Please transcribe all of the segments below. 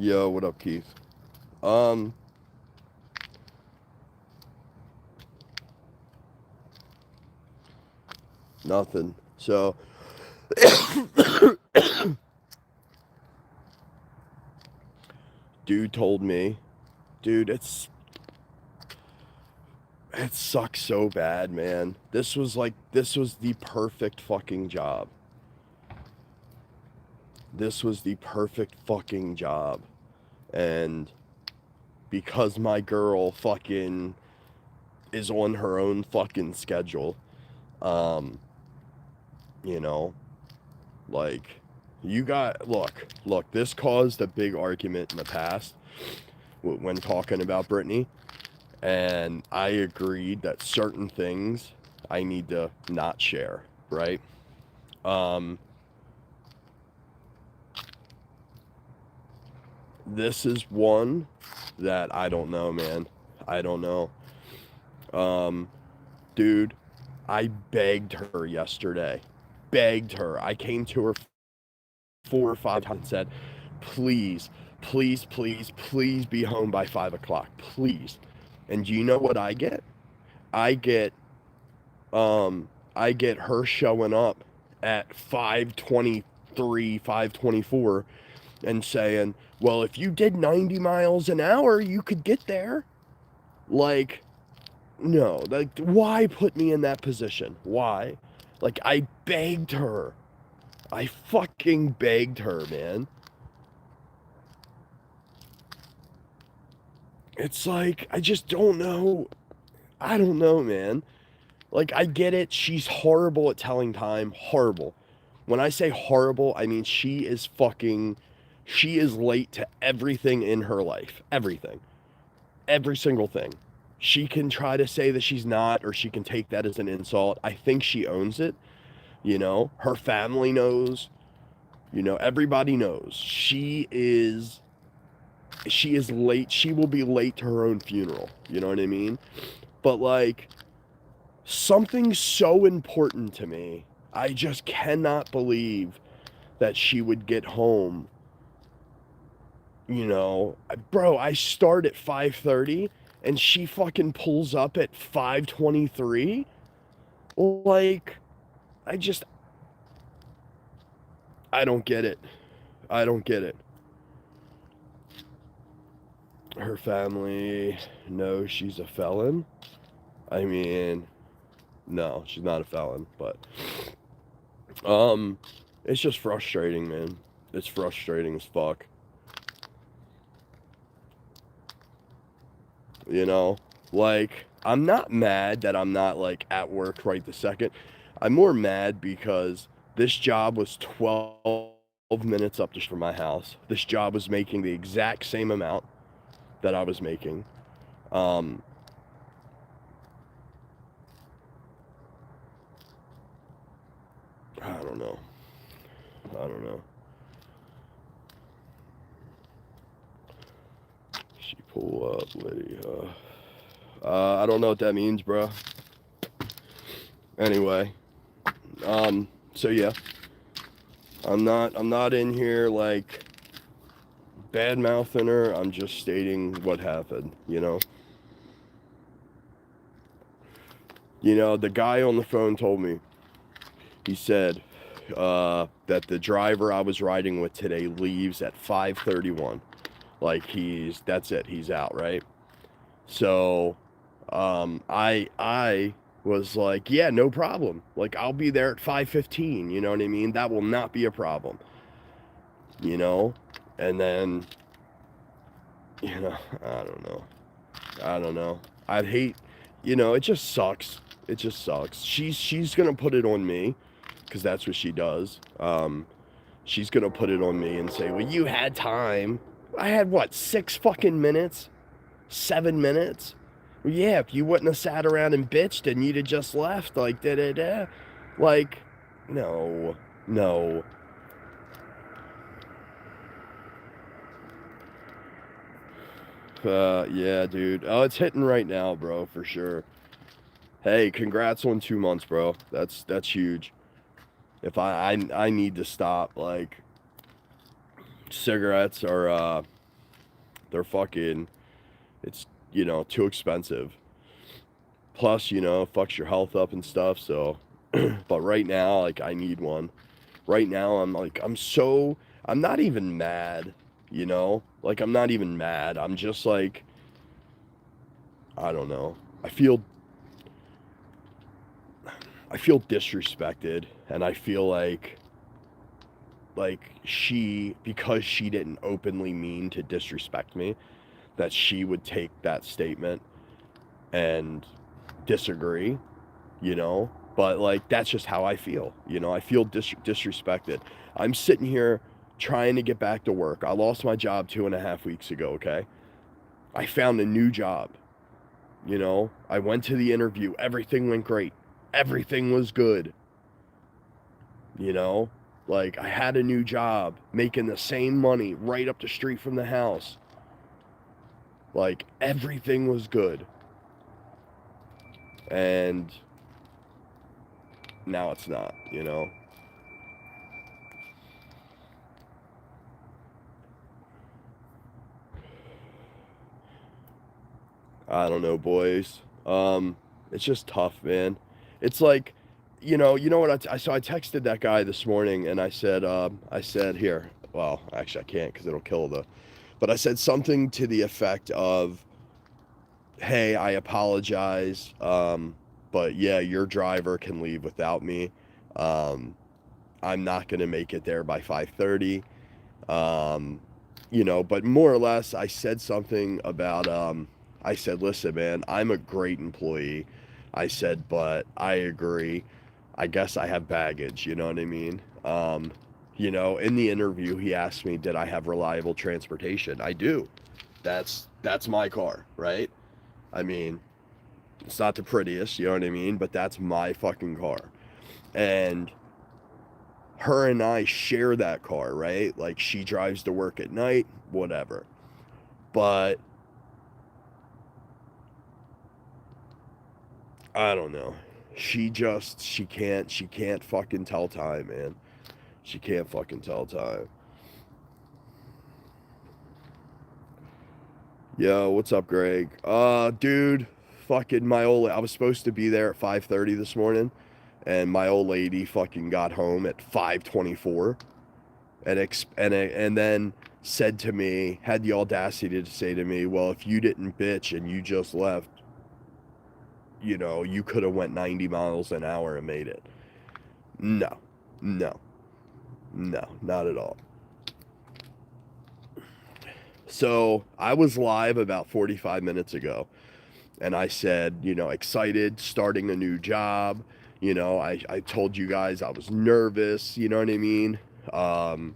Yo, what up, Keith? Nothing. So, dude told me, dude, it sucks so bad, man. This was the perfect fucking job. This was the perfect fucking job. And because my girl fucking is on her own fucking schedule, um, you know, like, look, this caused a big argument in the past when talking about Brittany, and I agreed that certain things I need to not share, right? Um, this is one that I don't know, man. I don't know. Um, Dude, I begged her yesterday. Begged her. I came to her 4 or 5 times and said, please, please, please, please be home by 5 o'clock. Please. And do you know what I get? I get I get her showing up at 5:23, 5:24 and saying, "Well, if you did 90 miles an hour, you could get there." Like, no, like, why put me in that position? Why? Like, I begged her. I fucking begged her, man. It's like, I just don't know. I don't know, man. Like, I get it. She's horrible at telling time. Horrible. When I say horrible, I mean she is late to everything in her life. Everything. Every single thing. She can try to say that she's not, or she can take that as an insult. I think she owns it. Her family knows. Everybody knows. She is late. She will be late to her own funeral. You know what I mean? But like, something so important to me, I just cannot believe that she would get home. Bro, I start at 5:30 and she fucking pulls up at 5:23. Like, I just I don't get it. I don't get it. Her family knows she's a felon. I mean, no, she's not a felon, but um it's just frustrating, man. It's frustrating as fuck. You know? Like, I'm not mad that I'm not like at work right this second. I'm more mad because this job was 12 minutes up just from my house. This job was making the exact same amount that I was making. Um I don't know. I don't know. She pull up, Lydia. I don't know what that means, bro. Anyway, so yeah, I'm not in here like bad mouthing her. I'm just stating what happened. The guy on the phone told me. He said that the driver I was riding with today leaves at 5:31. Like, that's it. He's out, right? So, I was like, yeah, no problem. Like, I'll be there at 5:15. You know what I mean? That will not be a problem. You know. And then, you know, I don't know. I'd hate, you know, it just sucks. It just sucks. She's gonna put it on me, because that's what she does. She's gonna put it on me and say, well, you had time. I had what, 6 fucking minutes? 7 minutes? Well, yeah, if you wouldn't have sat around and bitched and you'd have just left, like, da-da-da. Like, no, no. Yeah, dude. Oh, it's hitting right now, bro, for sure. Hey, congrats on 2 months, bro. That's huge. If I need to stop, like, cigarettes are, they're fucking, it's, you know, too expensive. Plus, you know, fucks your health up and stuff, so, but right now, like, I need one. Right now, I'm like, I'm not even mad, you know? Like, I'm not even mad. I'm just like, I don't know. I feel disrespected, and I feel like because she didn't openly mean to disrespect me, that she would take that statement and disagree, you know? But, like, that's just how I feel, you know? I feel disrespected. I'm sitting here trying to get back to work. I lost my job 2.5 weeks ago, okay? I found a new job, you know? I went to the interview. Everything went great. Everything was good, you know? Like, I had a new job, making the same money right up the street from the house. Like, everything was good. And now it's not, you know? I don't know, boys. It's just tough, man. It's like, you know what so I texted that guy this morning and I said here, well, actually I can't because it'll kill but I said something to the effect of, hey, I apologize, but yeah, your driver can leave without me. Um, I'm not gonna make it there by 5:30. Um, you know, but more or less, I said something about, I said, listen, man, I'm a great employee. I said, but I agree. I guess I have baggage, you know what I mean? You know, in the interview, he asked me, did I have reliable transportation? I do. That's my car, right? I mean, it's not the prettiest, you know what I mean? But that's my fucking car. And her and I share that car, right? Like, she drives to work at night, whatever. But I don't know. She can't fucking tell time, man. She can't fucking tell time. Yo, what's up, Greg? Dude, fucking I was supposed to be there at 5:30 this morning, and my old lady fucking got home at 5:24, and then said to me, had the audacity to say to me, well, if you didn't bitch and you just left, you know, you could have went 90 miles an hour and made it. No, no, no, not at all. So I was live about 45 minutes ago, and I said, you know, excited, starting a new job. You know, I told you guys I was nervous, you know what I mean? Um,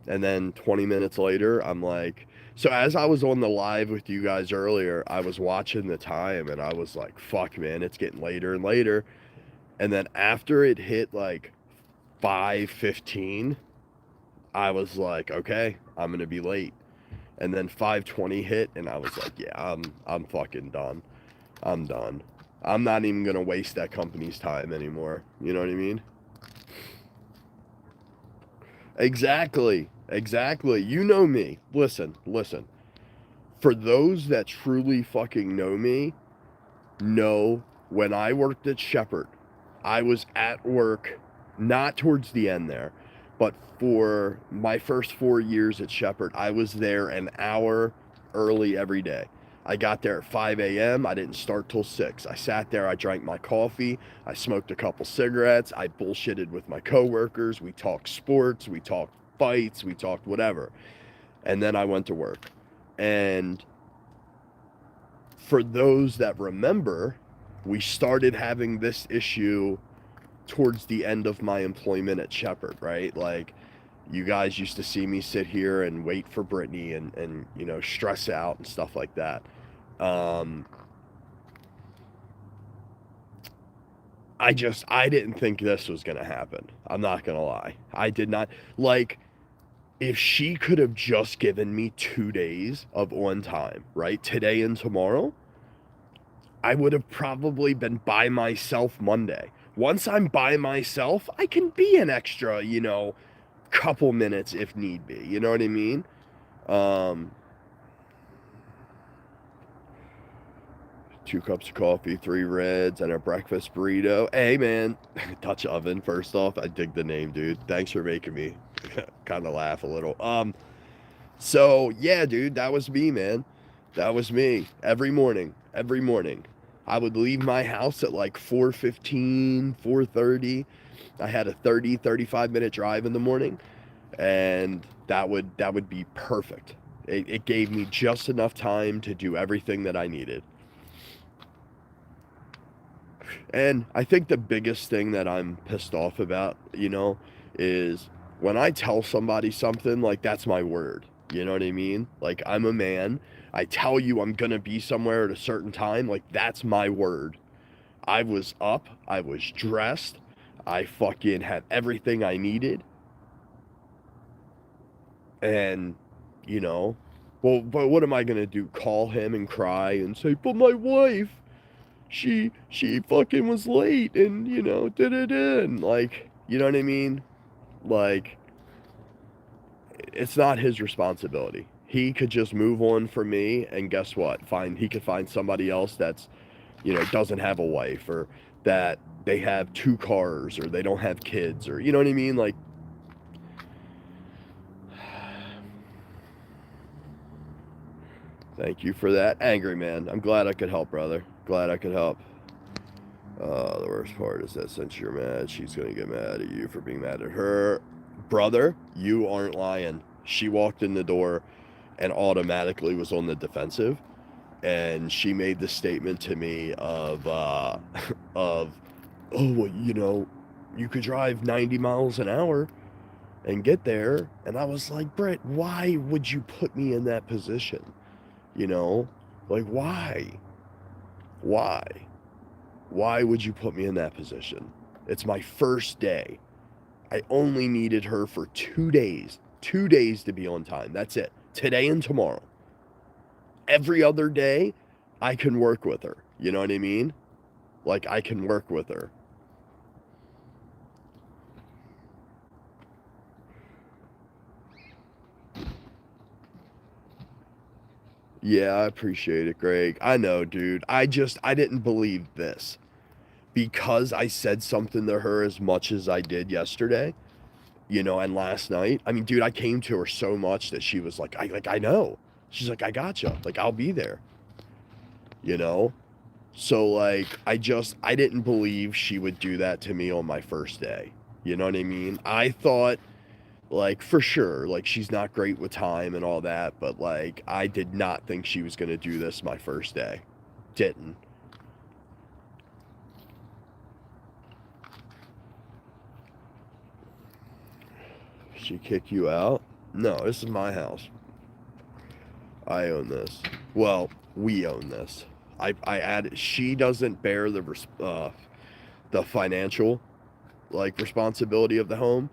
and then 20 minutes later, I'm like, so as I was on the live with you guys earlier, I was watching the time and I was like, fuck, man, it's getting later and later. And then after it hit like 5:15, I was like, okay, I'm gonna be late. And then 5:20 hit, and I was like, yeah, I'm fucking done. I'm done. I'm not even gonna waste that company's time anymore. You know what I mean? Exactly. Exactly. You know me. Listen, listen. For those that truly fucking know me, know when I worked at Shepherd, I was at work, not towards the end there, but for my first 4 years at Shepherd, I was there an hour early every day. I got there at 5 a.m. I didn't start till 6. I sat there, I drank my coffee, I smoked a couple cigarettes, I bullshitted with my coworkers, we talked sports, we talked fights, we talked whatever. And then I went to work. And for those that remember, we started having this issue towards the end of my employment at Shepherd, right? Like, you guys used to see me sit here and wait for Brittany and you know, stress out and stuff like that. I didn't think this was going to happen. I'm not going to lie. I did not. Like, if she could have just given me 2 days of on time, right? Today and tomorrow, I would have probably been by myself Monday. Once I'm by myself, I can be an extra, you know, couple minutes if need be. You know what I mean? 2 cups of coffee, 3 reds, and a breakfast burrito. Hey, man, Dutch oven, first off. I dig the name, dude. Thanks for making me kind of laugh a little. So, yeah, dude, that was me, man. That was me. Every morning. I would leave my house at like 4:15, 4:30. I had a 35-minute drive in the morning, and that would be perfect. It gave me just enough time to do everything that I needed. And I think the biggest thing that I'm pissed off about, you know, is when I tell somebody something, like, that's my word. You know what I mean? Like, I'm a man. I tell you I'm going to be somewhere at a certain time. Like, that's my word. I was up. I was dressed. I fucking had everything I needed. And, you know, well, but what am I going to do? Call him and cry and say, but my wife, she fucking was late and, you know, and like, you know what I mean? Like, it's not his responsibility. He could just move on from me, and guess what? He could find somebody else that's, you know, doesn't have a wife, or that they have 2 cars, or they don't have kids, or, you know what I mean? Like, thank you for that. Angry man. I'm glad I could help, brother. Glad I could help. The worst part is that since you're mad, she's going to get mad at you for being mad at her. Brother, you aren't lying. She walked in the door and automatically was on the defensive. And she made the statement to me of, oh, well, you know, you could drive 90 miles an hour and get there. And I was like, Britt, why would you put me in that position? You know, like, why? Why would you put me in that position? It's my first day. I only needed her for 2 days. 2 days to be on time. That's it. Today and tomorrow. Every other day, I can work with her. You know what I mean? Like, I can work with her. Yeah, I appreciate it, Greg. I know, dude. I didn't believe this. Because I said something to her as much as I did yesterday, you know, and last night. I mean, dude, I came to her so much that she was like, I know. She's like, I gotcha. Like, I'll be there. You know? So, like, I didn't believe she would do that to me on my first day. You know what I mean? I thought, like, for sure, like, she's not great with time and all that, but, like, I did not think she was going to do this my first day. Didn't. She kick you out? No, this is my house. I own this. Well, we own this. I added. She doesn't bear the financial, like, responsibility of the home.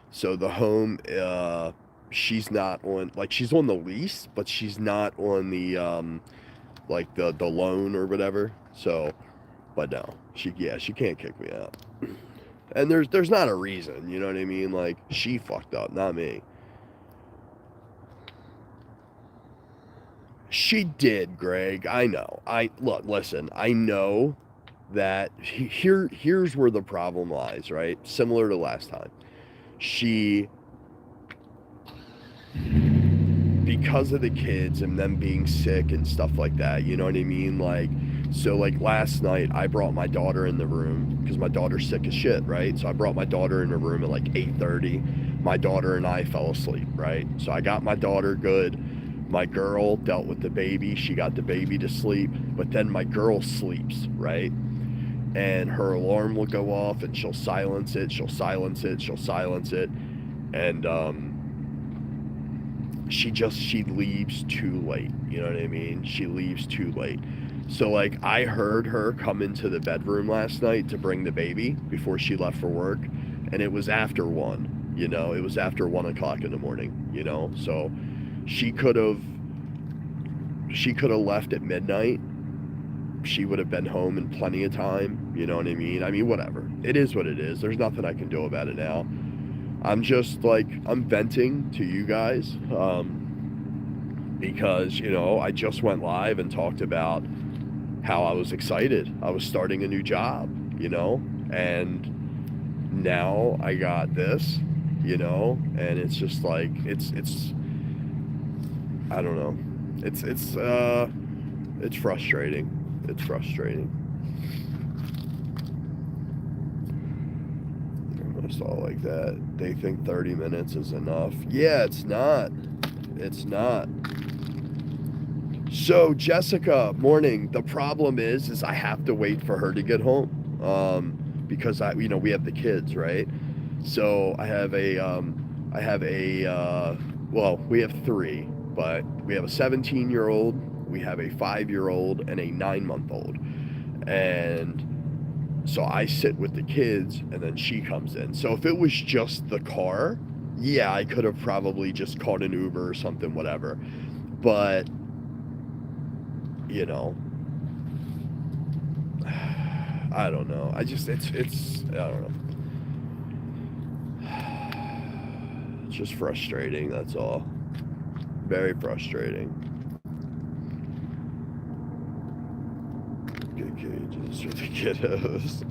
So the home, she's not on. Like, she's on the lease, but she's not on the like the loan or whatever. So, but no, she can't kick me out. And there's not a reason, you know what I mean? Like, she fucked up, not me. She did, Greg. I know. Listen, I know that here's where the problem lies, right? Similar to last time. She, because of the kids and them being sick and stuff like that, you know what I mean? Like, so, like, last night I brought my daughter in the room because my daughter's sick as shit, right? So I brought my daughter in the room at like 8:30. my daughter and I fell asleep, right? So I got my daughter good. My girl dealt with the baby. She got the baby to sleep, but then my girl sleeps, right? And her alarm will go off and she'll silence it, she'll silence it, she'll silence it. And she leaves too late. You know what I mean? She leaves too late. So like I heard her come into the bedroom last night to bring the baby before she left for work, and it was after 1, you know, it was after 1 o'clock in the morning, you know. So she could have left at midnight. She would have been home in plenty of time, you know what I mean? I mean, whatever. It is what it is. There's nothing I can do about it now. I'm just like, I'm venting to you guys, because, you know, I just went live and talked about how I was excited. I was starting a new job, you know, and now I got this, you know, and it's just like, it's, I don't know. It's frustrating. It's frustrating. Almost all like that. They think 30 minutes is enough. Yeah, it's not. It's not. So Jessica, morning. The problem is I have to wait for her to get home, because we have the kids, right? So I have well, we have 3, but we have a 17-year-old, we have a 5-year-old, and a 9-month-old, and so I sit with the kids, and then she comes in. So if it was just the car, yeah, I could have probably just called an Uber or something, whatever. But you know, I don't know. I don't know. It's just frustrating, that's all. Very frustrating. Good cages for the kiddos.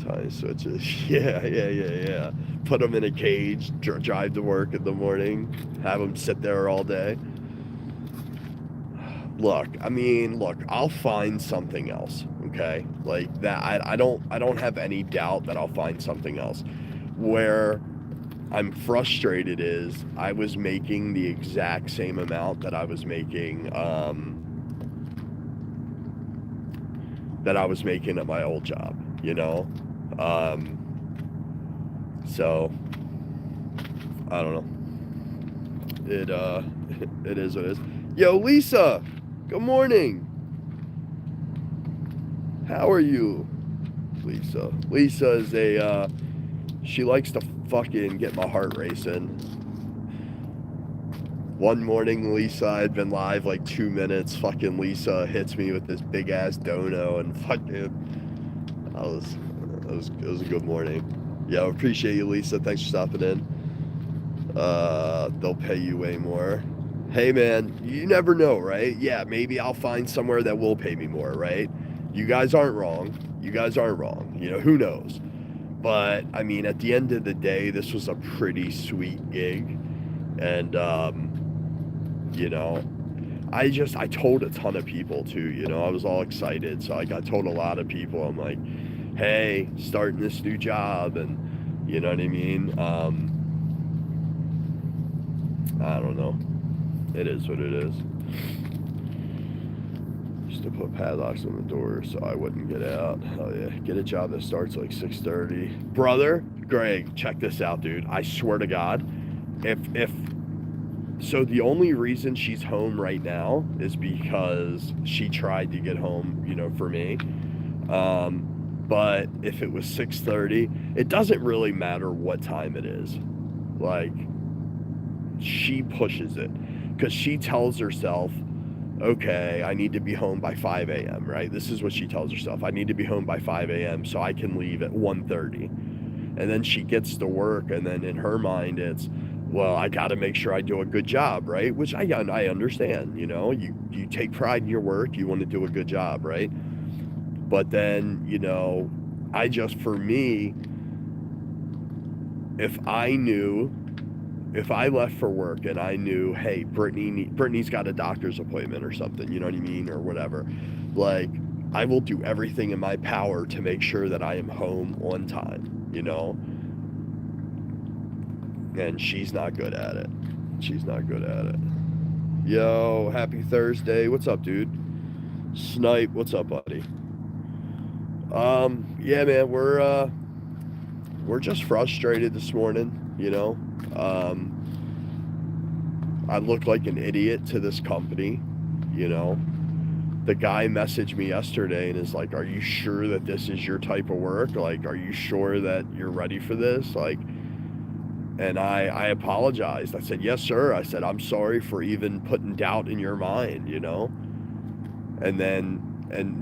Time switches. Yeah. Put them in a cage, drive to work in the morning, have them sit there all day. Look, I'll find something else, okay? Like that, I don't have any doubt that I'll find something else. Where I'm frustrated is I was making the exact same amount that I was making at my old job, you know? So I don't know. It is what it is. Yo, Lisa, good morning. How are you, Lisa? Lisa is she likes to fucking get my heart racing. One morning, Lisa, I'd been live like 2 minutes. Fucking Lisa hits me with this big ass dono, and fucking, it was a good morning. Yeah, I appreciate you, Lisa. Thanks for stopping in. They'll pay you way more. Hey man, you never know, right? Yeah, maybe I'll find somewhere that will pay me more, right? You guys aren't wrong. You know, who knows? But I mean, at the end of the day, this was a pretty sweet gig, and you know, I told a ton of people too, you know, I was all excited. So I told a lot of people, I'm like, hey, starting this new job, and you know what I mean? I don't know. It is what it is. Just to put padlocks on the door so I wouldn't get out. Hell yeah. Get a job that starts like 6:30. Brother, Greg, check this out, dude. I swear to God, so the only reason she's home right now is because she tried to get home, you know, for me. But if it was 6:30, it doesn't really matter what time it is. Like, she pushes it because she tells herself, okay, I need to be home by 5 a.m., right? This is what she tells herself. I need to be home by 5 a.m. so I can leave at 1:30. And then she gets to work, and then in her mind it's, well, I got to make sure I do a good job, right? Which I understand, you know, you take pride in your work, you want to do a good job, right? But then, you know, for me, if I left for work and I knew, hey, Brittany's got a doctor's appointment or something, you know what I mean, or whatever, like, I will do everything in my power to make sure that I am home on time, you know? And she's not good at it. She's not good at it. Yo, happy Thursday. What's up, dude? Snipe, what's up, buddy? Yeah, man, we're just frustrated this morning, you know. I look like an idiot to this company, you know. The guy messaged me yesterday and is like, "Are you sure that this is your type of work? Like, are you sure that you're ready for this?" Like, and I apologized. I said, "Yes, sir." I said, "I'm sorry for even putting doubt in your mind, you know." And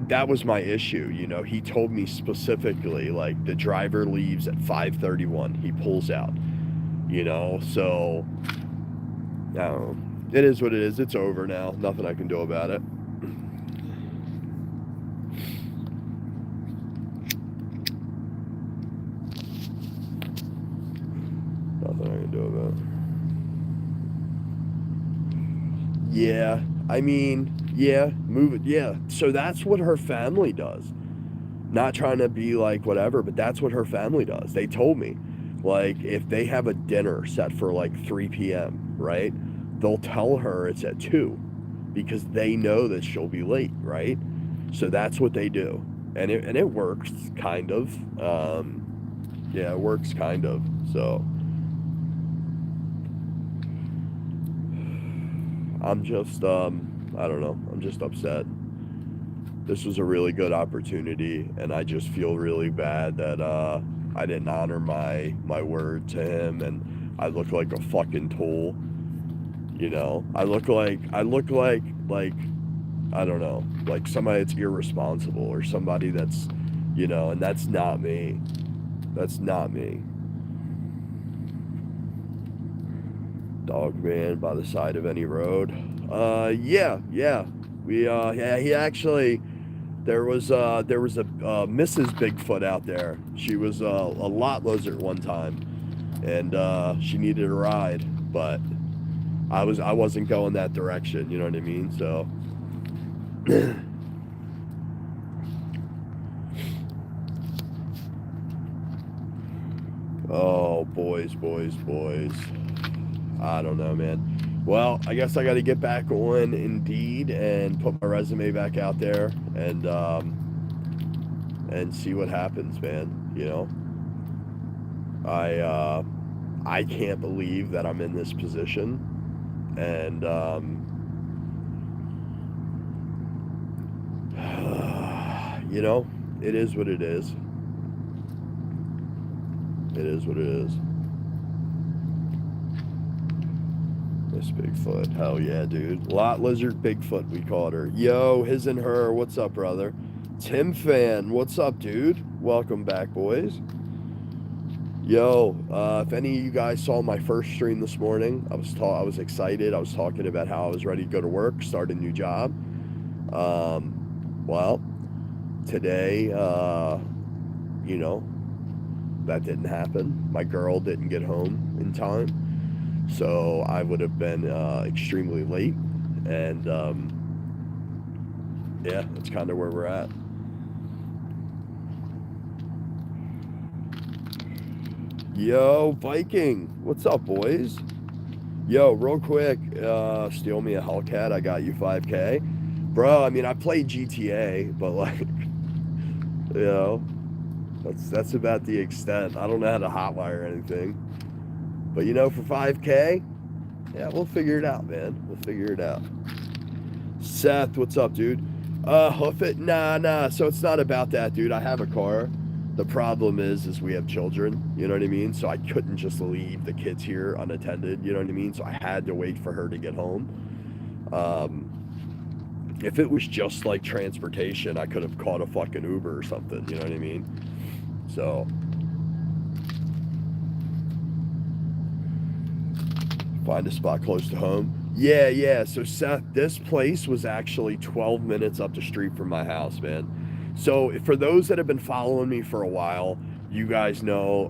that was my issue, you know. He told me specifically, like, the driver leaves at 5:31. He pulls out, you know. So, I don't know. It is what it is. It's over now. Nothing I can do about it. Nothing I can do about it. Yeah, I mean, yeah, move it. Yeah. So that's what her family does. Not trying to be like whatever, but that's what her family does. They told me, like, if they have a dinner set for like 3 p.m., right? They'll tell her it's at 2 because they know that she'll be late, right? So that's what they do. And it works kind of. Yeah, it works kind of. So I'm just I don't know. I'm just upset. This was a really good opportunity, and I just feel really bad that I didn't honor my word to him, and I look like a fucking tool. You know, I look like I don't know, like somebody that's irresponsible or somebody that's, you know, and that's not me. That's not me. Dog man by the side of any road. Yeah. Yeah, he actually. There was a Mrs. Bigfoot out there. She was a lot lizard one time, and she needed a ride, but I wasn't going that direction. You know what I mean? So. Oh, boys. I don't know, man. Well, I guess I got to get back on Indeed and put my resume back out there and see what happens, man. You know, I can't believe that I'm in this position, and you know, it is what it is. It is what it is. Miss Bigfoot. Hell yeah, dude. Lot Lizard Bigfoot, we called her. Yo, his and her. What's up, brother? Tim Fan. What's up, dude? Welcome back, boys. Yo, if any of you guys saw my first stream this morning, I was excited. I was talking about how I was ready to go to work, start a new job. Well, today, you know, that didn't happen. My girl didn't get home in time. So I would have been extremely late, and yeah, that's kind of where we're at. Yo, Viking, what's up, boys? Yo, real quick, steal me a Hellcat. I got you 5K, bro. I mean, I played GTA, but like, you know, that's about the extent. I don't know how to hotwire anything. But you know, for 5K, yeah, we'll figure it out, man. We'll figure it out. Seth, what's up, dude? Hoof it? Nah. So it's not about that, dude. I have a car. The problem is we have children, you know what I mean? So I couldn't just leave the kids here unattended, you know what I mean? So I had to wait for her to get home. If it was just like transportation, I could have caught a fucking Uber or something, you know what I mean? So... find a spot close to home. Yeah. So Seth, this place was actually 12 minutes up the street from my house, man. So for those that have been following me for a while, you guys know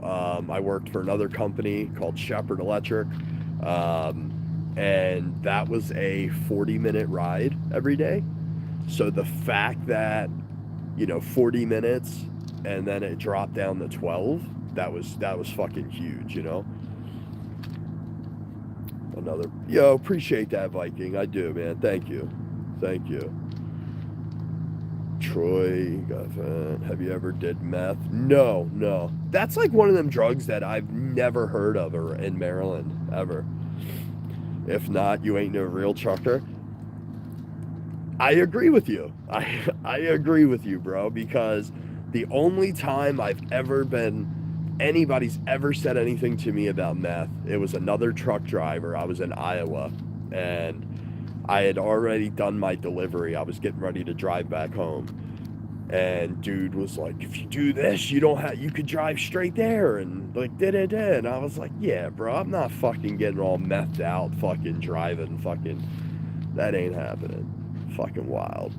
I worked for another company called Shepherd Electric, and that was a 40-minute ride every day. So the fact that, you know, 40 minutes and then it dropped down to 12, that was fucking huge, you know. another. Yo, appreciate that, Viking. I do, man. Thank you. Thank you. Troy, have you ever did meth? No, no. That's like one of them drugs that I've never heard of or in Maryland, ever. If not, you ain't no real trucker. I agree with you. I agree with you, bro, because the only time anybody's ever said anything to me about meth, it was another truck driver. I was in Iowa, and I had already done my delivery. I was getting ready to drive back home. And dude was like, if you do this, you could drive straight there. And like, And I was like, yeah, bro, I'm not fucking getting all methed out, fucking driving, that ain't happening. Fucking wild.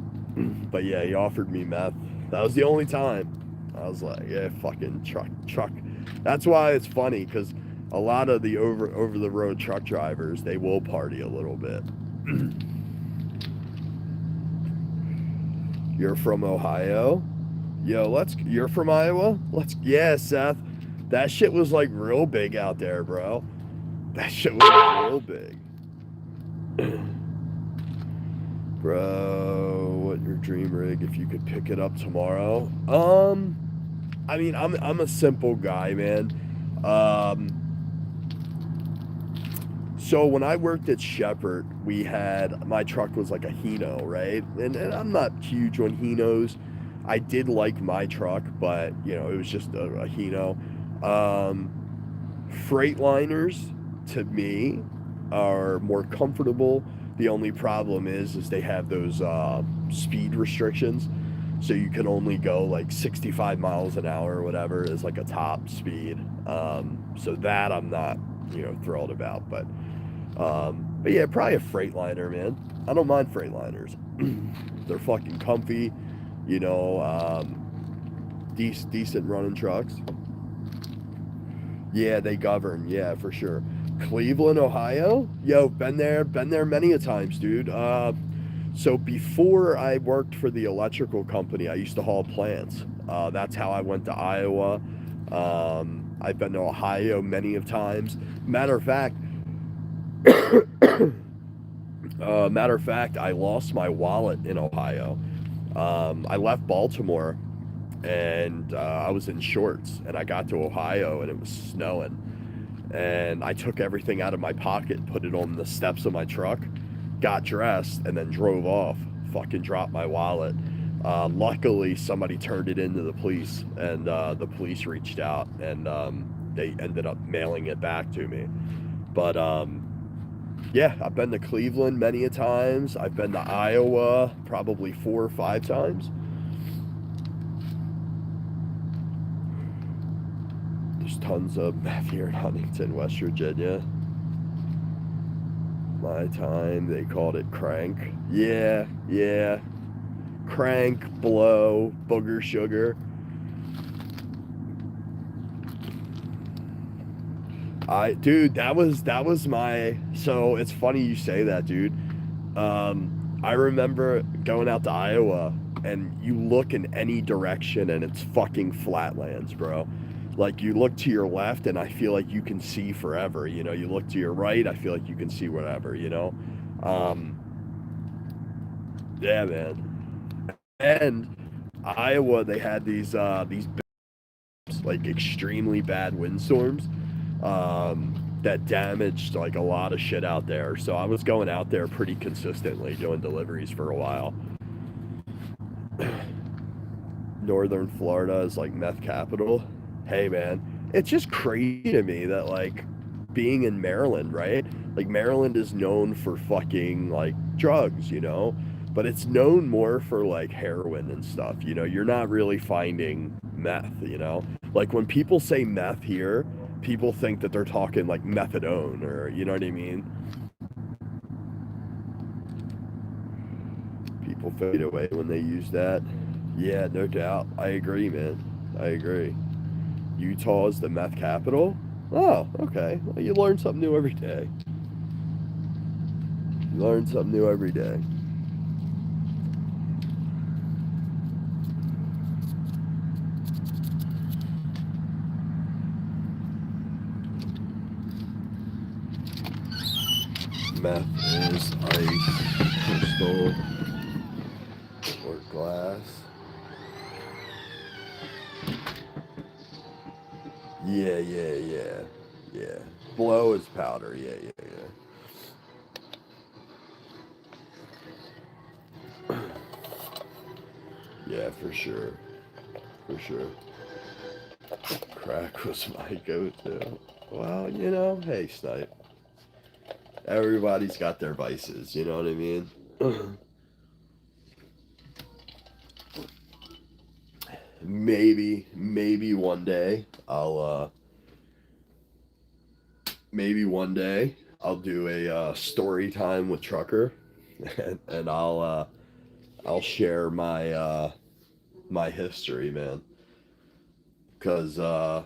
But yeah, he offered me meth. That was the only time. I was like, yeah, fucking truck. That's why it's funny, because a lot of the over the road truck drivers, they will party a little bit. You're from Ohio? Yo, you're from Iowa? Yeah, Seth. That shit was like real big out there, bro. That shit was real big. Bro, what your dream rig if you could pick it up tomorrow? I mean, I'm a simple guy, man. So when I worked at Shepherd, my truck was like a Hino, right? And I'm not huge on Hinos. I did like my truck, but it was just a Hino. Freightliners to me are more comfortable. The only problem is they have those speed restrictions. So you can only go like 65 miles an hour or whatever is like a top speed. So that I'm not, thrilled about. But yeah, probably a Freightliner, man. I don't mind Freightliners. They're fucking comfy, decent running trucks. Yeah, they govern. Yeah, for sure. Cleveland, Ohio? Yo, been there many a times, dude. So before I worked for the electrical company, I used to haul plants. That's how I went to Iowa. I've been to Ohio many of times. Matter of fact, I lost my wallet in Ohio. I left Baltimore, and I was in shorts, and I got to Ohio, and it was snowing. And I took everything out of my pocket, put it on the steps of my truck, got dressed, and then drove off. Fucking dropped my wallet. Luckily, somebody turned it into the police, and the police reached out, and they ended up mailing it back to me. But yeah, I've been to Cleveland many a times. I've been to Iowa probably 4 or 5 times. There's tons of meth here in Huntington, West Virginia. My time, they called it crank. Yeah. Crank, blow, booger sugar. Dude, that was my. So it's funny you say that, dude. I remember going out to Iowa, and you look in any direction, and it's fucking flatlands, bro. Like, you look to your left, and I feel like you can see forever. You look to your right, I feel like you can see whatever. Yeah, man. And Iowa, they had these like extremely bad windstorms. That damaged like a lot of shit out there. So I was going out there pretty consistently doing deliveries for a while. Northern Florida is like meth capital. Hey man, it's just crazy to me that like being in Maryland, right? Like Maryland is known for fucking like drugs, but it's known more for like heroin and stuff. You're not really finding meth, Like when people say meth here, people think that they're talking like methadone or, you know what I mean? People fade away when they use that. Yeah, no doubt. I agree, man. I agree. Utah is the meth capital? Oh, okay. Well, you learn something new every day. You learn something new every day. meth is ice, crystal, or glass. Yeah, yeah, yeah, yeah. Blow is powder. Yeah, yeah, yeah. Yeah, for sure, for sure. Crack was my go-to. Well, hey, Snipe. Everybody's got their vices, you know what I mean? maybe one day I'll do a story time with Trucker, and I'll share my history, man. Cause I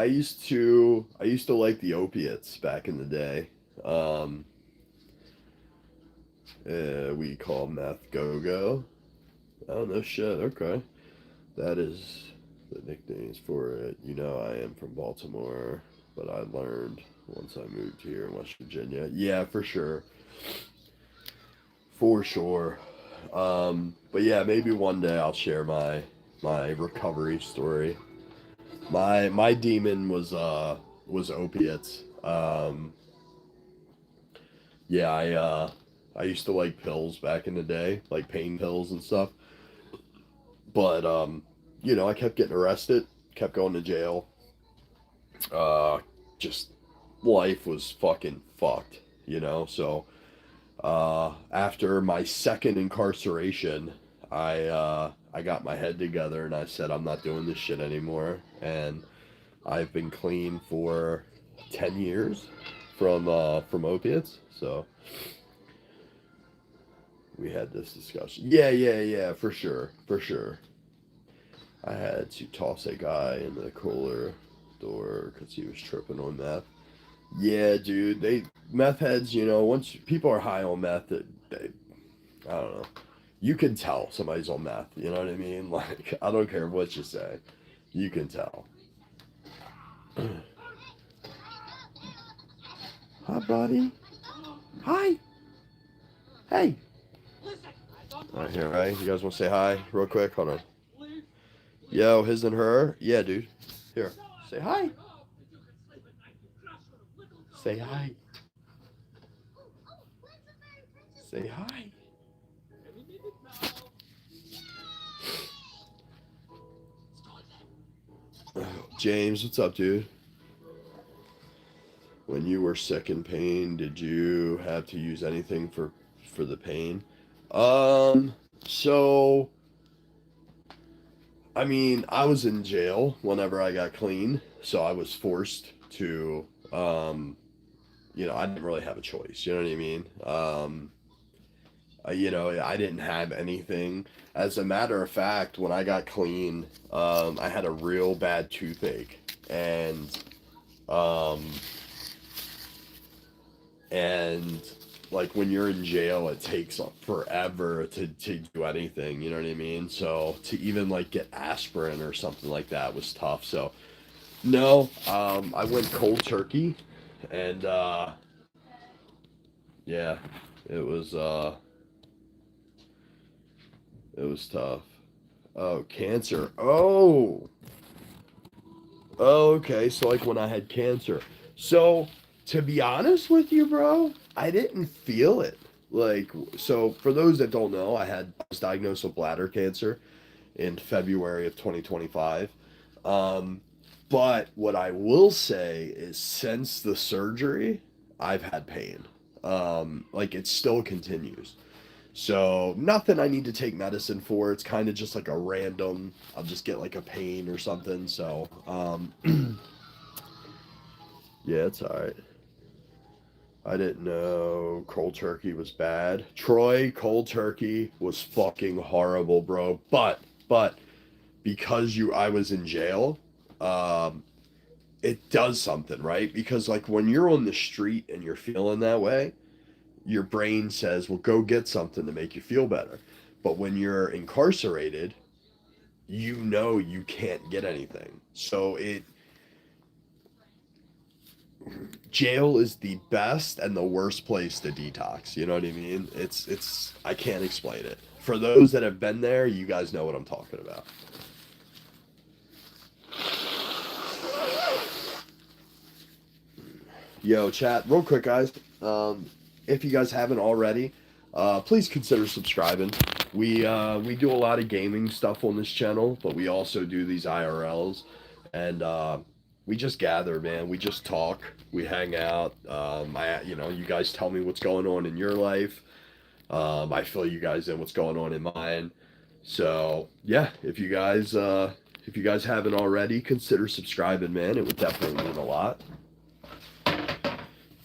used to like the opiates back in the day. Um, we call meth go go. Oh no shit. Okay, that is the nicknames for it. I am from Baltimore, but I learned once I moved here in West Virginia. Yeah, for sure, for sure. But yeah, maybe one day I'll share my recovery story. My demon was opiates. Yeah, I used to like pills back in the day, like pain pills and stuff. But I kept getting arrested, kept going to jail. Uh, just life was fucking fucked. So after my second incarceration, I got my head together and I said I'm not doing this shit anymore, and I've been clean for 10 years from opiates. So we had this discussion. Yeah, yeah, yeah, for sure, for sure. I had to toss a guy in the cooler door because he was tripping on meth. Yeah, dude, meth heads. Once people are high on meth, I don't know. You can tell somebody's on meth. You know what I mean? Like, I don't care what you say, you can tell. Hi, buddy. Hi. Hey. All right, here, right? You guys want to say hi real quick? Hold on. Yo, his and her. Yeah, dude. Here, say hi. Say hi. Say hi. James, what's up, dude? When you were sick in pain, did you have to use anything for the pain? Um, so I mean, I was in jail whenever I got clean, so I was forced to I didn't really have a choice, you know what I mean? I didn't have anything. As a matter of fact, when I got clean, I had a real bad toothache, um, and like when you're in jail, it takes forever to do anything. You know what I mean? So to even like get aspirin or something like that was tough. So no, I went cold turkey, and yeah, it was uh, it was tough. Oh, cancer. Oh, okay. So like when I had cancer. So to be honest with you, bro, I didn't feel it. Like, so for those that don't know, I was diagnosed with bladder cancer in February of 2025. Um, but what I will say is since the surgery, I've had pain. Like it still continues. So nothing I need to take medicine for. It's kind of just like a random. I'll just get like a pain or something. So yeah, it's all right. I didn't know cold turkey was bad. Troy, cold turkey was fucking horrible, bro. But because I was in jail, um, it does something, right? Because like when you're on the street and you're feeling that way, your brain says, "Well, go get something to make you feel better." But when you're incarcerated, you can't get anything. So it jail is the best and the worst place to detox. You know what I mean? It's I can't explain it. For those that have been there, you guys know what I'm talking about. Yo, chat, real quick, guys. If you guys haven't already, please consider subscribing. We do a lot of gaming stuff on this channel, but we also do these IRLs, and we just gather, man. We just talk. We hang out. You guys tell me what's going on in your life. I fill you guys in what's going on in mine. So yeah, if you guys haven't already, consider subscribing, man. It would definitely mean a lot.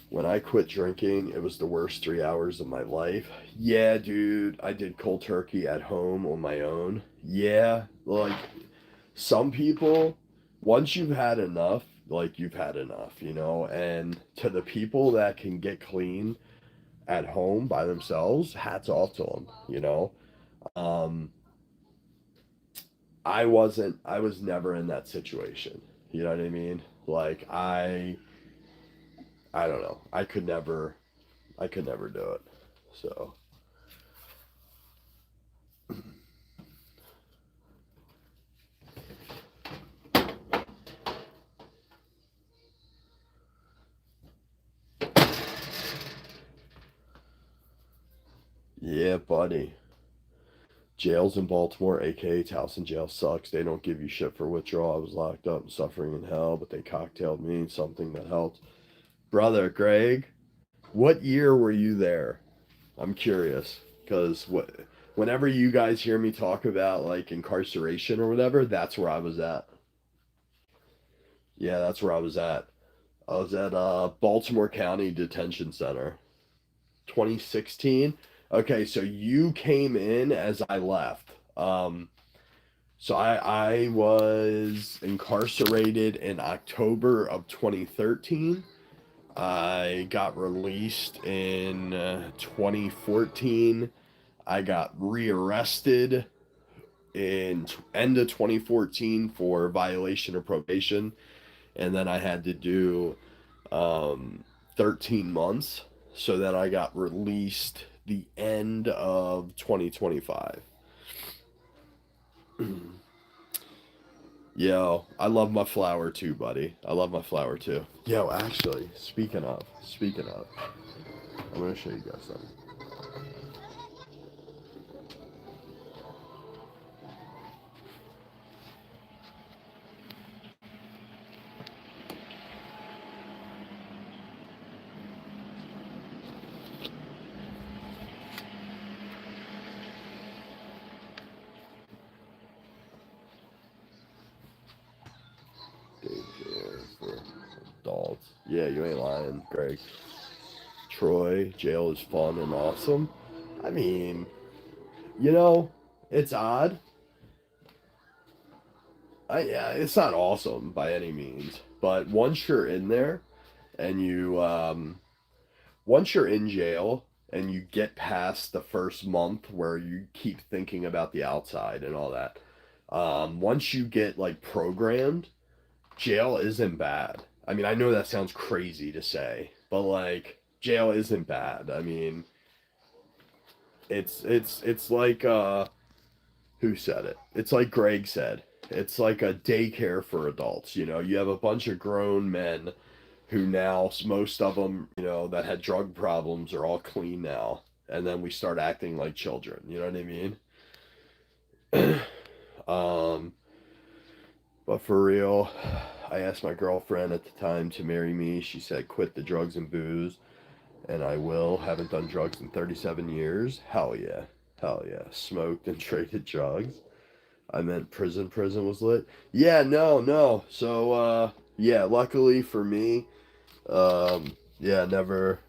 When I quit drinking, it was the worst 3 hours of my life. Yeah, dude, I did cold turkey at home on my own. Yeah, like some people, once you've had enough, like you've had enough, you know? And to the people that can get clean at home by themselves, hats off to them, you know? Um, I was never in that situation. You know what I mean? Like, I don't know. I could never do it. So, yeah, buddy. Jails in Baltimore, aka Towson jail, sucks. They don't give you shit for withdrawal. I was locked up and suffering in hell, but they cocktailed me something that helped. Brother Greg, what year were you there? I'm curious, because whenever you guys hear me talk about like incarceration or whatever, that's where I was at. Yeah, that's where I was at. I was at Baltimore County Detention Center. 2016. Okay, so you came in as I left. So I was incarcerated in October of 2013. I got released in 2014. I got rearrested in end of 2014 for violation of probation, and then I had to do 13 months. So then I got released the end of 2025. Yo, I love my flower too, buddy. I love my flower too. Yo, actually, speaking of, I'm gonna show you guys something. Daycare for adults. Yeah, you ain't lying, Greg. Troy, jail is fun and awesome. I mean, you know, it's odd. Yeah, it's not awesome by any means, but once you're in there and once you're in jail and you get past the first month where you keep thinking about the outside and all that, once you get like programmed, jail isn't bad. I mean, I know that sounds crazy to say, but like jail isn't bad. I mean, it's like who said it? It's like Greg said. It's like a daycare for adults. You know, you have a bunch of grown men who now, most of them, you know, that had drug problems are all clean now. And then we start acting like children. You know what I mean? um, but for real, I asked my girlfriend at the time to marry me. She said, quit the drugs and booze. And I will. Haven't done drugs in 37 years. Hell yeah. Hell yeah. Smoked and traded drugs. I meant prison was lit. Yeah, no. So yeah, luckily for me, yeah, never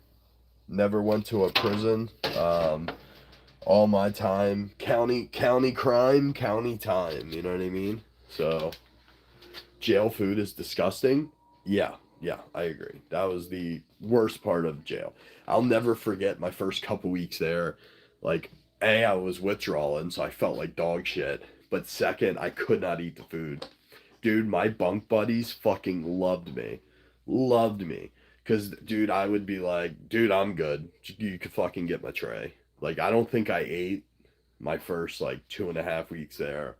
went to a prison. All my time county crime, county time, you know what I mean? So jail food is disgusting. Yeah, I agree. That was the worst part of jail. I'll never forget my first couple weeks there. Like, I was withdrawing, so I felt like dog shit. But second, I could not eat the food. Dude, my bunk buddies fucking loved me. Loved me. Because, dude, I would be like, dude, I'm good. You could fucking get my tray. Like, I don't think I ate my first, like, 2.5 weeks there.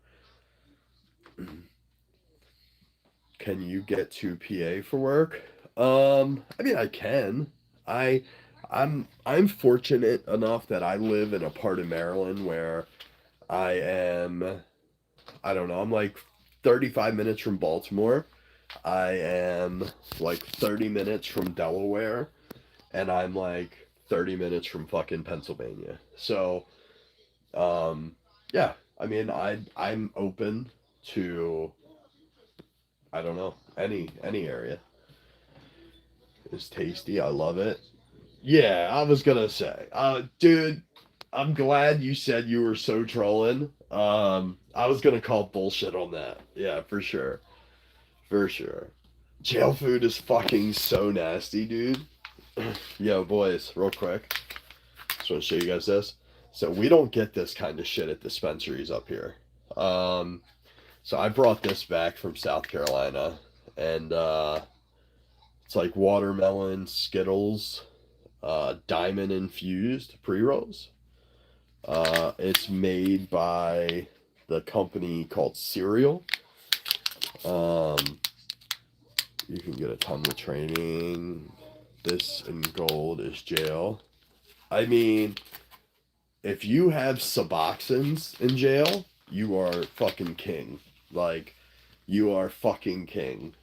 Can you get to PA for work? I mean, I can. I, I'm fortunate enough that I live in a part of Maryland where I am, I don't know, I'm like 35 minutes from Baltimore. I am like 30 minutes from Delaware, and I'm like 30 minutes from fucking Pennsylvania. So, um, yeah, I mean, I'm open to, I don't know, any area is tasty. I love it. Yeah, I was gonna say, dude, I'm glad you said you were so trolling. I was gonna call bullshit on that. Yeah, for sure, for sure. Jail food is fucking so nasty, dude. Yo, boys, real quick. Just want to show you guys this. So we don't get this kind of shit at dispensaries up here. Um, so I brought this back from South Carolina, and it's like watermelon Skittles, diamond infused pre rolls. It's made by the company called Cereal. Um, you can get a ton of training. This in gold is jail. I mean, if you have Suboxones in jail, you are fucking king. Like, you are fucking king.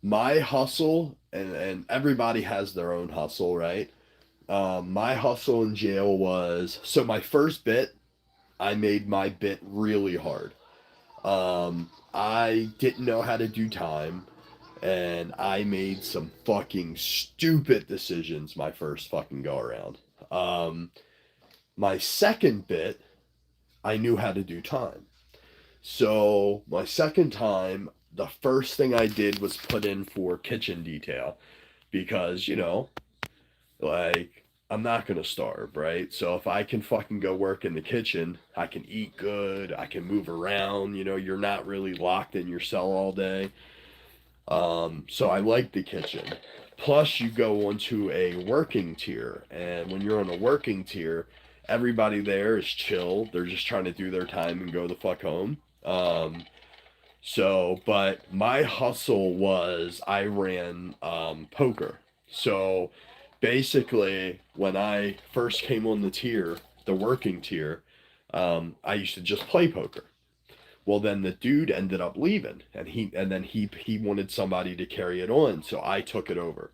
My hustle, and everybody has their own hustle, right? My hustle in jail was, so my first bit, I made my bit really hard. I didn't know how to do time, and I made some fucking stupid decisions my first fucking go around. My second bit, I knew how to do time. So my second time, the first thing I did was put in for kitchen detail because, like, I'm not gonna starve, right? So if I can fucking go work in the kitchen, I can eat good, I can move around, you're not really locked in your cell all day. So I like the kitchen. Plus, you go onto a working tier, and when you're on a working tier, everybody there is chill. They're just trying to do their time and go the fuck home. But my hustle was I ran poker. So basically, when I first came on the tier, the working tier, I used to just play poker. Well, then the dude ended up leaving, and then he wanted somebody to carry it on, so I took it over,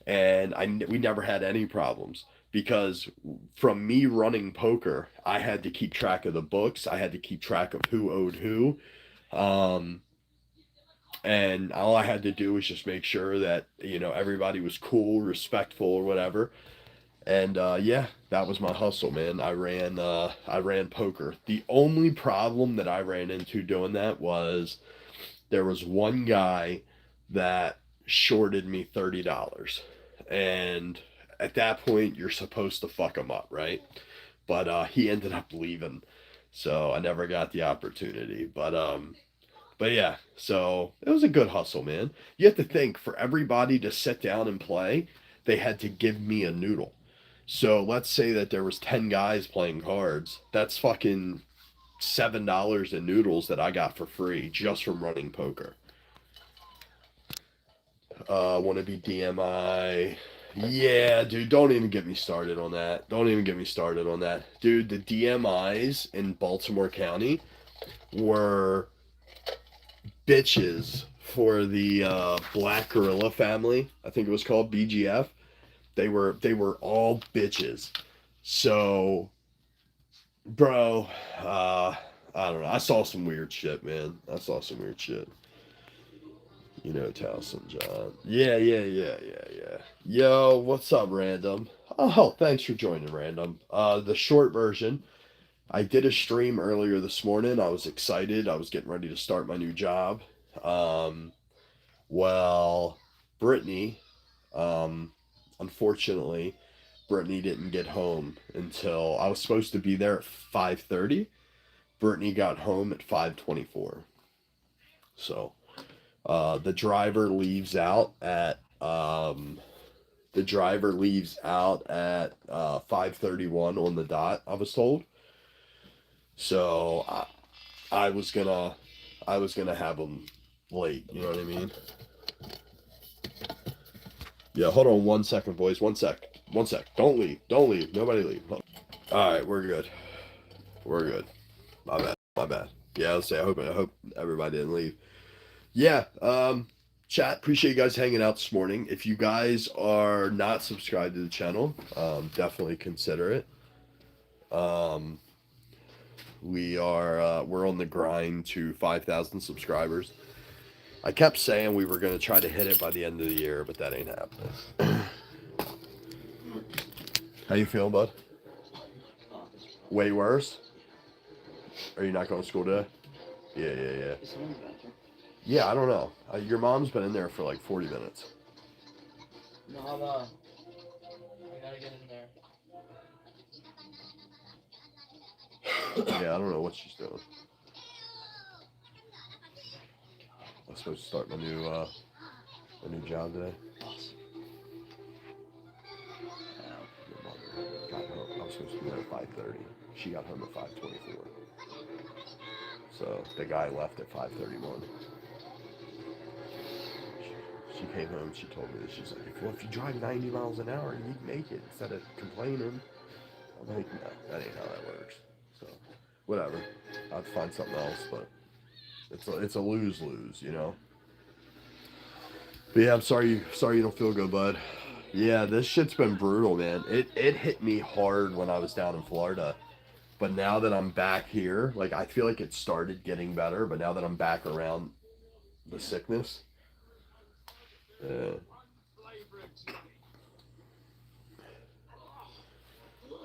and we never had any problems because from me running poker, I had to keep track of the books, I had to keep track of who owed who, um, and all I had to do was just make sure that everybody was cool, respectful, or whatever. And yeah, that was my hustle, man. I ran poker. The only problem that I ran into doing that was there was one guy that shorted me $30. And at that point you're supposed to fuck him up, right? But he ended up leaving. So I never got the opportunity. But yeah, so it was a good hustle, man. You have to think for everybody to sit down and play, they had to give me a noodle. So let's say that there was 10 guys playing cards. That's fucking $7 in noodles that I got for free just from running poker. Want to be DMI? Yeah, dude, don't even get me started on that. Don't even get me started on that. Dude, the DMIs in Baltimore County were bitches for the Black Gorilla family. I think it was called BGF. They were all bitches. So, bro, I don't know. I saw some weird shit, man. I saw some weird shit. Towson John. Yeah, yeah, yeah, yeah, yeah. Yo, what's up, Random? Oh, hell, thanks for joining, Random. The short version. I did a stream earlier this morning. I was excited. I was getting ready to start my new job. Um, well, Brittany, um, unfortunately, Brittany didn't get home until I was supposed to be there at 5:30. Brittany got home at 5:24. So, the driver leaves out at The driver leaves out at 5:31 on the dot, I was told. So I was gonna have them late. You know what I mean? Yeah. Hold on 1 second, boys. 1 sec. 1 sec. Don't leave. Don't leave. Nobody leave. All right, we're good. We're good. My bad. My bad. Yeah, let's say I hope everybody didn't leave. Yeah. Chat. Appreciate you guys hanging out this morning. If you guys are not subscribed to the channel, definitely consider it. We're on the grind to 5,000 subscribers. I kept saying we were going to try to hit it by the end of the year, but that ain't happening. How you feeling, bud? Way worse? Are you not going to school today? Yeah. Yeah, I don't know. Your mom's been in there for like 40 minutes. No, I gotta get in there. Yeah, I don't know what she's doing. I'm supposed to start my new job today. Awesome. Your mother got home. I was supposed to be there at 5:30. She got home at 5:24. So the guy left at 5:31. She came home. She told me, she's like, if you drive 90 miles an hour, you can make it instead of complaining. I'm like, no, that ain't how that works. So whatever. I'll have to find something else, but it's a lose-lose, you know. But yeah, I'm sorry you don't feel good, bud. Yeah, this shit's been brutal, man. It hit me hard when I was down in Florida. But now that I'm back here, like I feel like it started getting better, but now that I'm back around the sickness,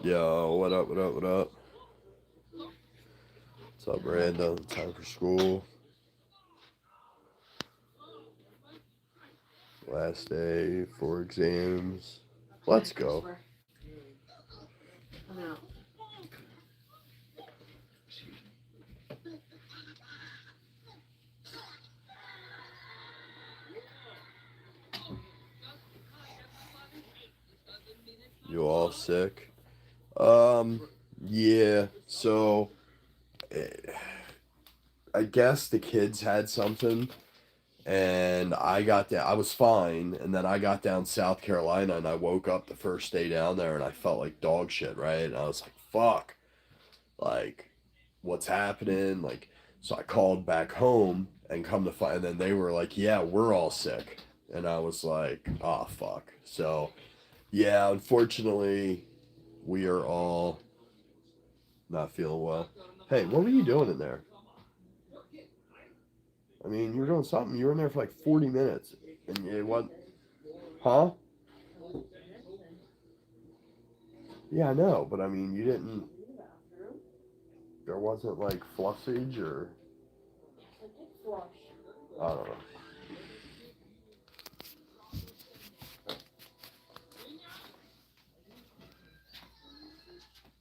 yo, what up? What's up, Brandon? Time for school. Last day, 4 exams. Let's go. You all sick? Yeah. So, I guess the kids had something, and I was fine, and then I got down South Carolina, and I woke up the first day down there, and I felt like dog shit, right? And I was like, fuck, like, what's happening? Like, so I called back home, and come to find, and then they were like, yeah, we're all sick, and I was like, oh fuck. So, yeah, unfortunately, we are all not feeling well. Hey, what were you doing in there? I mean, you were doing something. You were in there for like 40 minutes. And it wasn't. Huh? Yeah, I know. But I mean, you didn't. There wasn't like flussage or. I don't know.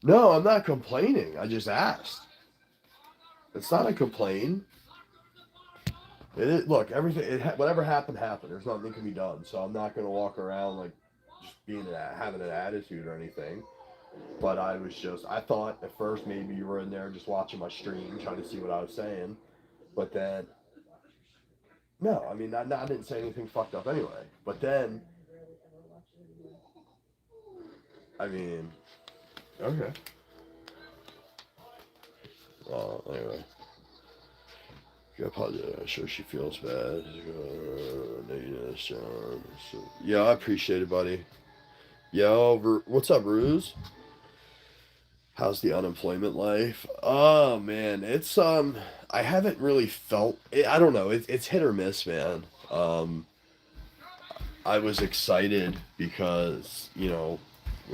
No, I'm not complaining. I just asked. It's not a complaint. It is, look, everything, whatever happened, happened. There's nothing that can be done. So I'm not going to walk around like just having an attitude or anything. But I thought at first maybe you were in there just watching my stream, trying to see what I was saying. But then, no, I mean, I didn't say anything fucked up anyway. But then, I mean, okay. Well, anyway. I'm sure she feels bad. Yeah, I appreciate it, buddy. Yo, what's up, Ruse? How's the unemployment life? Oh man, it's I haven't really felt it, I don't know, it's hit or miss, man. I was excited because, we're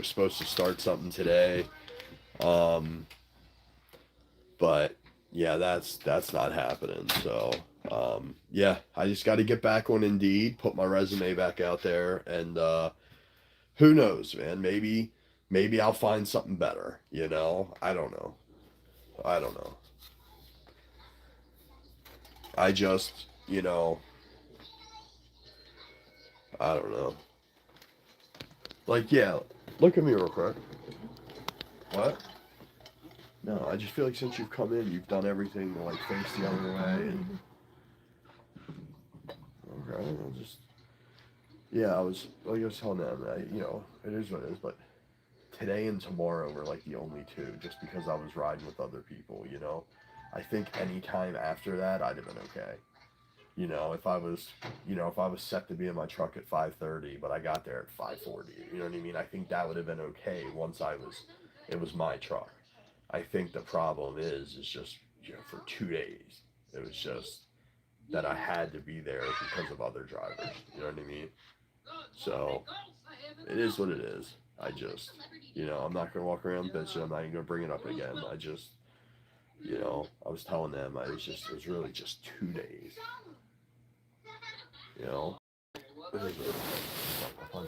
supposed to start something today. But yeah, that's not happening. So, yeah, I just got to get back on Indeed, put my resume back out there, and who knows, man? Maybe I'll find something better. I don't know. I just, I don't know. Like, yeah, look at me real quick. What? No, I just feel like since you've come in, you've done everything to, like, face the other way, and... Okay, I'll just... Yeah, I was telling them, it is what it is, but today and tomorrow were, like, the only two, just because I was riding with other people, you know? I think any time after that, I'd have been okay. You know, if I was set to be in my truck at 5:30, but I got there at 5:40, you know what I mean? I think that would have been okay once it was my truck. I think the problem is just, for 2 days, it was just that I had to be there because of other drivers, you know what I mean? So, it is what it is. I just, I'm not going to walk around bitching, I'm not even going to bring it up again. I just, I was telling them, it was really just 2 days. You know? What is it? What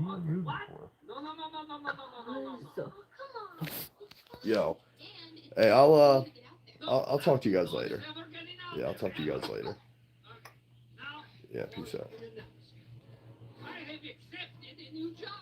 are you moving for? Yo. Hey, I'll talk to you guys later. Yeah, I'll talk to you guys later. Yeah, peace out.